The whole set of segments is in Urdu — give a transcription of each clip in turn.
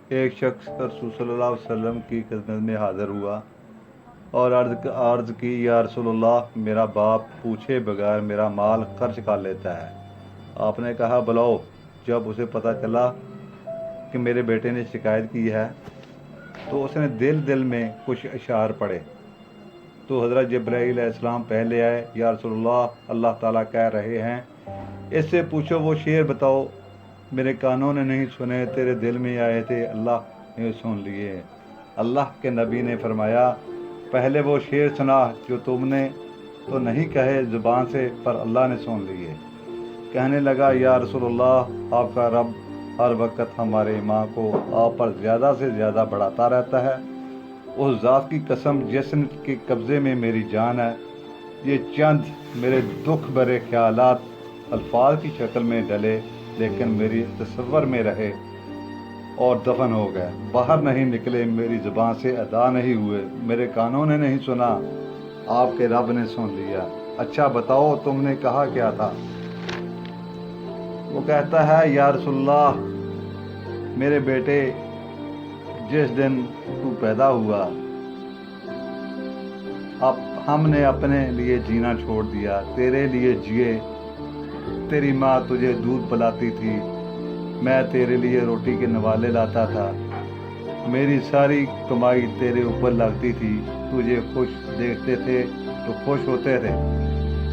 ایک شخص رسول صلی اللہ علیہ وسلم کی خدمت میں حاضر ہوا اور عرض کی، یا رسول اللہ، میرا باپ پوچھے بغیر میرا مال خرچ کر لیتا ہے۔ آپ نے کہا، بلاؤ۔ جب اسے پتہ چلا کہ میرے بیٹے نے شکایت کی ہے تو اس نے دل میں کچھ اشعار پڑھے۔ تو حضرت جبرائیل علیہ السلام پہلے آئے۔ یا رسول اللہ، اللہ تعالیٰ کہہ رہے ہیں اس سے پوچھو وہ شعر بتاؤ، میرے کانوں نے نہیں سنے، تیرے دل میں آئے تھے، اللہ نے سن لیے۔ اللہ کے نبی نے فرمایا، پہلے وہ شعر سنا جو تم نے تو نہیں کہے زبان سے، پر اللہ نے سن لیے۔ کہنے لگا، یا رسول اللہ، آپ کا رب ہر وقت ہمارے ایمان کو آپ پر زیادہ سے زیادہ بڑھاتا رہتا ہے۔ اس ذات کی قسم جس کے قبضے میں میری جان ہے، یہ چند میرے دکھ بھرے خیالات الفاظ کی شکل میں ڈلے، لیکن میری تصور میں رہے اور دفن ہو گئے، باہر نہیں نکلے، میری زبان سے ادا نہیں ہوئے، میرے کانوں نے نہیں سنا، آپ کے رب نے سن لیا۔ اچھا بتاؤ تم نے کہا کیا تھا؟ وہ کہتا ہے، یا رسول اللہ، میرے بیٹے جس دن تو پیدا ہوا اب ہم نے اپنے لیے جینا چھوڑ دیا، تیرے لیے جیے۔ تیری ماں تجھے دودھ پلاتی تھی، میں تیرے لیے روٹی کے نوالے لاتا تھا، میری ساری کمائی تیرے اوپر لگتی تھی، تجھے خوش دیکھتے تھے تو خوش ہوتے تھے،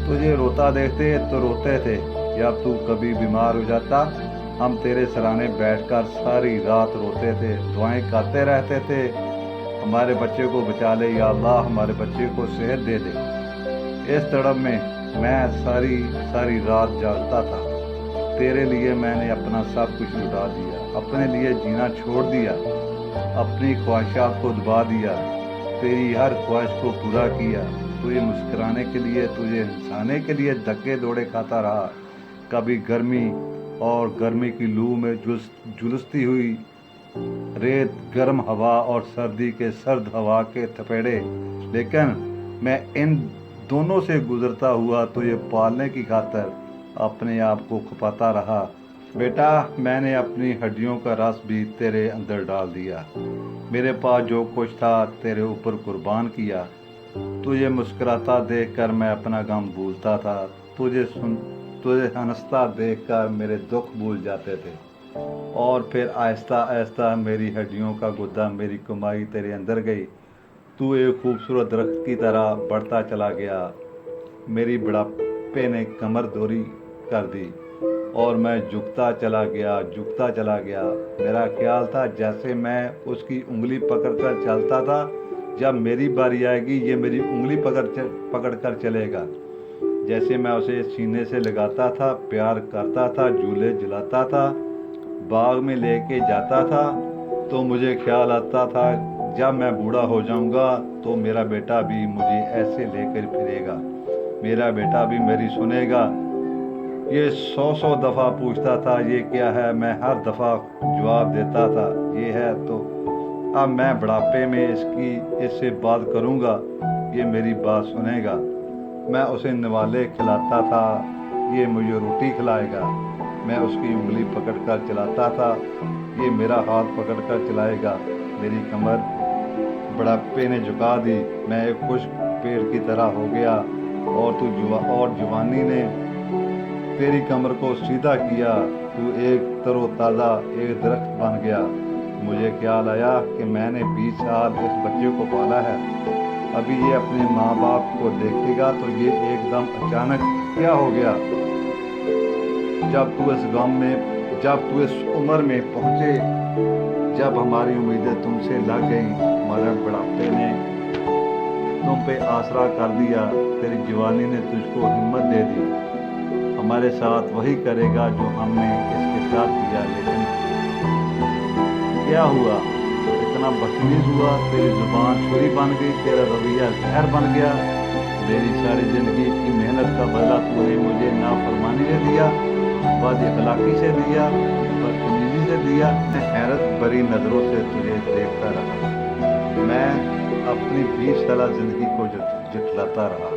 تجھے روتا دیکھتے تو روتے تھے۔ جب تو کبھی بیمار ہو جاتا ہم تیرے سرانے بیٹھ کر ساری رات روتے تھے، دعائیں کرتے رہتے تھے، ہمارے بچے کو بچا لے یا اللہ، ہمارے بچے کو صحت دے دے۔ اس تڑپ میں ساری رات جاگتا تھا، تیرے لیے میں نے اپنا سب کچھ لٹا دیا، اپنے لیے جینا چھوڑ دیا، اپنی خواہشات کو دبا دیا، تیری ہر خواہش کو پورا کیا، تجھے مسکرانے کے لیے، تجھے ہنسانے کے لیے دھکے دوڑے کھاتا رہا، کبھی گرمی کی لو میں جھلستی ہوئی ریت، گرم ہوا اور سردی کے سرد ہوا کے تھپیڑے، لیکن میں ان دونوں سے گزرتا ہوا تجھے پالنے کی خاطر اپنے آپ کو کھپاتا رہا۔ بیٹا، میں نے اپنی ہڈیوں کا رس بھی تیرے اندر ڈال دیا، میرے پاس جو کچھ تھا تیرے اوپر قربان کیا، تجھے مسکراتا دیکھ کر میں اپنا غم بھولتا تھا، تجھے ہنستا دیکھ کر میرے دکھ بھول جاتے تھے، اور پھر آہستہ آہستہ میری ہڈیوں کا گدا، میری کمائی تیرے اندر گئی، تو ایک خوبصورت درخت کی طرح بڑھتا چلا گیا، میری بڑھاپے نے کمر دوری کر دی اور میں جھکتا چلا گیا۔ میرا خیال تھا جیسے میں اس کی انگلی پکڑ کر چلتا تھا، جب میری باری آئے گی یہ میری انگلی پکڑ کر چلے گا، جیسے میں اسے سینے سے لگاتا تھا، پیار کرتا تھا، جھولے جلاتا تھا، باغ میں لے کے جاتا تھا، تو مجھے خیال آتا تھا جب میں بوڑھا ہو جاؤں گا تو میرا بیٹا بھی مجھے ایسے لے کر پھرے گا، میرا بیٹا بھی میری سنے گا۔ یہ 100 دفعہ پوچھتا تھا، یہ کیا ہے؟ میں ہر دفعہ جواب دیتا تھا، یہ ہے۔ تو اب میں بڑھاپے میں اس سے بات کروں گا، یہ میری بات سنے گا، میں اسے نوالے کھلاتا تھا، یہ مجھے روٹی کھلائے گا، میں اس کی انگلی پکڑ کر چلاتا تھا، یہ میرا ہاتھ پکڑ کر چلائے گا، میری کمر بڑھاپے نے جھکا دی، میں ایک خشک پیڑ کی طرح ہو گیا، اور جوانی نے تیری کمر کو سیدھا کیا، تو ایک تر و تازہ ایک درخت بن گیا۔ مجھے خیال آیا کہ میں نے 20 سال اس بچے کو پالا ہے، ابھی یہ اپنے ماں باپ کو دیکھے گا تو یہ ایک دم اچانک کیا ہو گیا؟ جب تو اس عمر میں پہنچے، جب ہماری امیدیں تم سے لگ گئیں، ہمارے بڑھاپے نے تم پہ آسرا کر دیا، تیری جوانی نے تجھ کو ہمت دے دی، ہمارے ساتھ وہی کرے گا جو ہم نے اس کے ساتھ کیا، لیکن کیا ہوا؟ اتنا بدتمیز ہوا، تیری زبان چھری بن گئی، تیرا رویہ زہر بن گیا، میری ساری زندگی کی محنت کا بدلہ تو نے مجھے نافرمانی سے دیا، بد اخلاقی سے دیا، بدتمیزی سے دیا۔ میں حیرت بھری نظروں سے تجھے دیکھتا رہا، میں اپنی 20 سالہ زندگی کو جھٹلاتا رہا،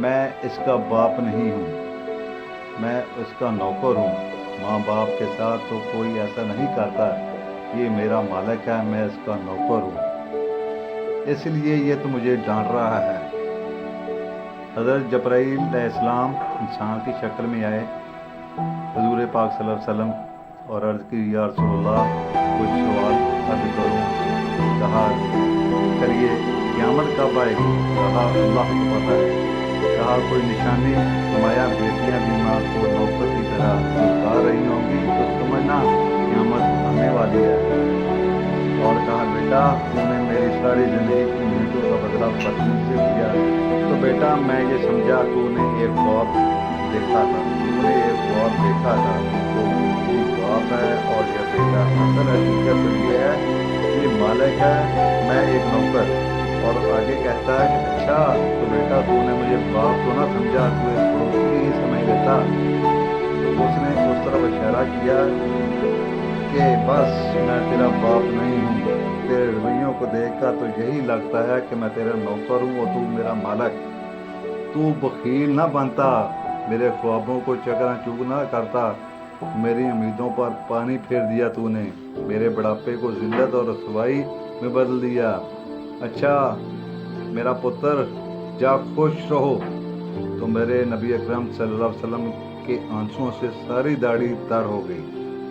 میں اس کا باپ نہیں ہوں، میں اس کا نوکر ہوں، ماں باپ کے ساتھ تو کوئی ایسا نہیں کرتا یہ میرا مالک ہے, میں اس کا نوکر ہوں, اس لیے یہ تو مجھے ڈانٹ رہا ہے. حضرت جبرائیل علیہ السلام انسان کی شکل میں آئے, حضور پاک صلی اللہ علیہ وسلم, اور عرض کی یا رسول اللہ کچھ سوال عرض کروں. کہا کریے, قیامت کب آئے گی؟ کہا اللہ کو پتہ ہے. کہا کوئی نشانی؟ فرمایا بیٹیاں بھی ماں کو نوکر کی طرح پکار رہی ہوں گی تو سمجھنا قیامت آنے والی ہے. اور کہا بیٹا تم نے میری ساری زندگی کی نیتوں کا بدلہ پتنی سے دیا. تو بیٹا میں یہ سمجھا تو نے ایک خواب دیکھا تھا, تو نے ایک خواب دیکھا تھا, تو یہ باپ ہے اور یہ بیٹا. اصل حقیقت یہ ہے یہ مالک ہے, میں ایک نوکر. اور آگے کہتا ہے کہ اچھا تو بیٹا تو نے مجھے باپ تو نہ سمجھا, تو ایک پڑوسی ہی سمجھ لیتا. تو اس نے اس طرف اشارہ کیا کہ بس میں تیرا باپ نہیں ہوں. تیرے رویوں کو دیکھ کر تو یہی لگتا ہے کہ میں تیرا نوکر ہوں اور تو میرا مالک. تو بخیل نہ بنتا, میرے خوابوں کو چکنا چوک نہ کرتا, میری امیدوں پر پانی پھیر دیا تو نے, میرے بڑھاپے کو ذلت اور رسوائی میں بدل دیا. اچھا میرا پتر جا خوش رہو. تو میرے نبی اکرم صلی اللہ علیہ وسلم کے آنسوؤں سے ساری داڑھی تر ہو گئی.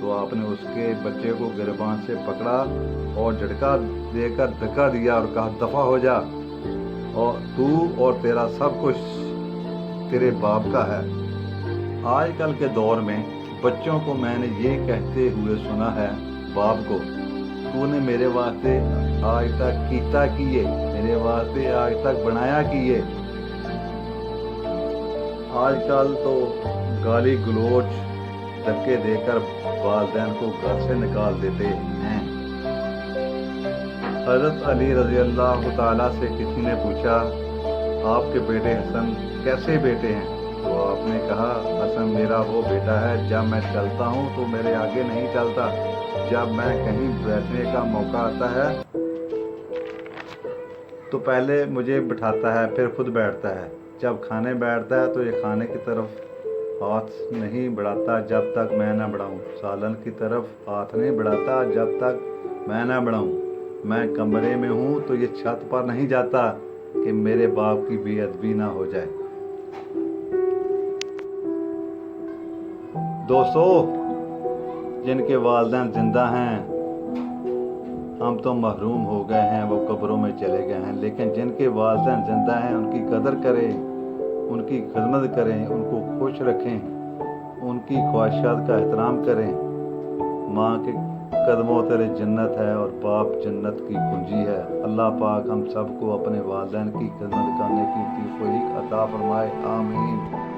تو آپ نے اس کے بچے کو گریبان سے پکڑا اور جھٹکا دے کر دھکا دیا اور کہا دفع ہو جا, اور تو اور تیرا سب کچھ تیرے باپ کا ہے. آج کل کے دور میں بچوں کو میں نے یہ کہتے ہوئے سنا ہے باپ کو, تو نے میرے واسطے آج تک کیتا کیے, میرے واسطے آج تک بنایا کیے. آج کل تو گالی گلوچ دھکے دے کر والدین کو گھر سے نکال دیتے ہیں. حضرت علی رضی اللہ تعالیٰ سے کسی نے پوچھا آپ کے بیٹے حسن کیسے بیٹے ہیں؟ تو آپ نے کہا حسن میرا وہ بیٹا ہے جب میں چلتا ہوں تو میرے آگے نہیں چلتا, جب میں کہیں بیٹھنے کا موقع آتا ہے تو پہلے مجھے بٹھاتا ہے پھر خود بیٹھتا ہے. جب کھانے بیٹھتا ہے تو یہ کھانے کی طرف ہاتھ نہیں بڑھاتا جب تک میں نہ بڑھاؤں, سالن کی طرف ہاتھ نہیں بڑھاتا جب تک میں نہ بڑھاؤں. میں کمرے میں ہوں تو یہ چھت پر نہیں جاتا کہ میرے باپ کی بے ادبی نہ ہو جائے. دوستو جن کے والدین زندہ ہیں ہم تو محروم ہو گئے ہیں, وہ قبروں میں چلے گئے ہیں, لیکن جن کے والدین زندہ ہیں ان کی قدر کریں, ان کی خدمت کریں, ان کو خوش رکھیں, ان کی خواہشات کا احترام کریں. ماں کے قدموں تلے جنت ہے اور باپ جنت کی کنجی ہے. اللہ پاک ہم سب کو اپنے والدین کی خدمت کرنے کی توفیق عطا فرمائے, آمین.